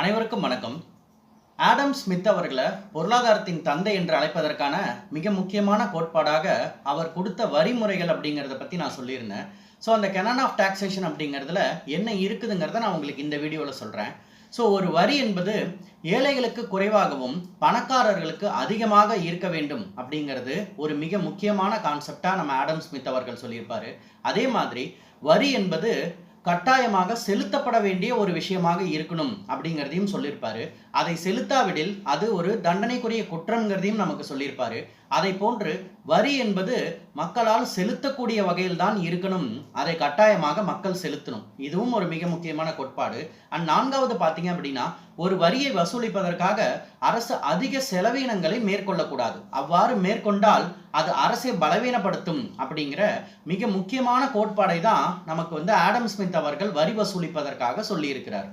அனைவருக்கும் வணக்கம். Adam Smith அவர்களை பொருளாதாரத்தின் தந்தை என்று அழைப்பதற்கான மிக முக்கியமான கோட்பாடாக அவர் கொடுத்த வரிமுறைகள் அப்படிங்கிறத பற்றி நான் சொல்லியிருந்தேன். ஸோ அந்த கெனான் ஆஃப் டாக்ஸேஷன் அப்படிங்கிறதுல என்ன இருக்குதுங்கிறத நான் உங்களுக்கு இந்த வீடியோவில் சொல்கிறேன். ஸோ ஒரு வரி என்பது ஏழைகளுக்கு குறைவாகவும் பணக்காரர்களுக்கு அதிகமாக இருக்க வேண்டும் அப்படிங்கிறது ஒரு மிக முக்கியமான கான்செப்டாக நம்ம ஆடம் ஸ்மித் அவர்கள் சொல்லியிருப்பார். அதே மாதிரி வரி என்பது கட்டாயமாக செலுத்தப்பட வேண்டிய ஒரு விஷயமாக இருக்கணும் அப்படிங்கிறதையும் சொல்லியிருப்பாரு. அதை செலுத்தாவிடில் அது ஒரு தண்டனைக்குரிய குற்றம்ங்கிறதையும் நமக்கு சொல்லியிருப்பாரு. அதை போன்று வரி என்பது மக்களால் செலுத்தக்கூடிய வகையில் தான் இருக்கணும், அதை கட்டாயமாக மக்கள் செலுத்தணும். இதுவும் ஒரு மிக முக்கியமான கோட்பாடு. நான்காவது பார்த்தீங்க அப்படின்னா, ஒரு வரியை வசூலிப்பதற்காக அரசு அதிக செலவினங்களை மேற்கொள்ளக்கூடாது. அவ்வாறு மேற்கொண்டால் அது அரசை பலவீனப்படுத்தும் அப்படிங்கிற மிக முக்கியமான கோட்பாடை தான் நமக்கு ஆடம் ஸ்மித் அவர்கள் வரி வசூலிப்பதற்காக சொல்லியிருக்கிறார்.